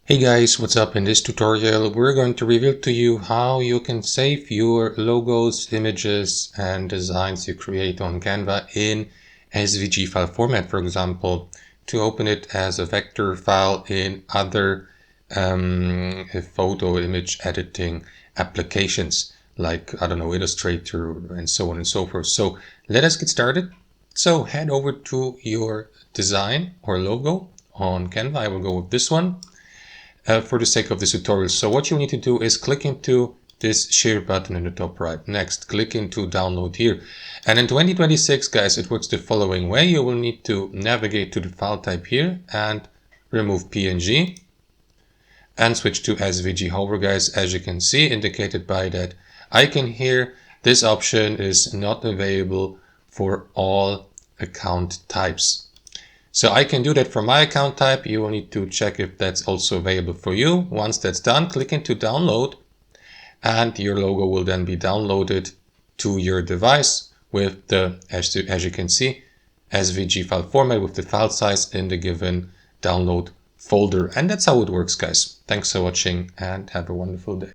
Hey guys, what's up? In this tutorial we're going to reveal to you how you can save your logos, images and designs you create on Canva in SVG file format, for example, to open it as a vector file in other photo image editing applications like, I don't know, Illustrator and so on and so forth. So let us get started. So head over to your design or logo on Canva. I will go with this one. For the sake of this tutorial. So what you need to do is click into this share button in the top right. Next, click into download here. And in 2026, guys, it works the following way. You will need to navigate to the file type here and remove PNG and switch to SVG. However, guys, as you can see, indicated by that icon here, this option is not available for all account types. So I can do that for my account type. You will need to check if that's also available for you. Once that's done, click into download and your logo will then be downloaded to your device with the, as you can see, SVG file format with the file size in the given download folder. And that's how it works, guys. Thanks for watching and have a wonderful day.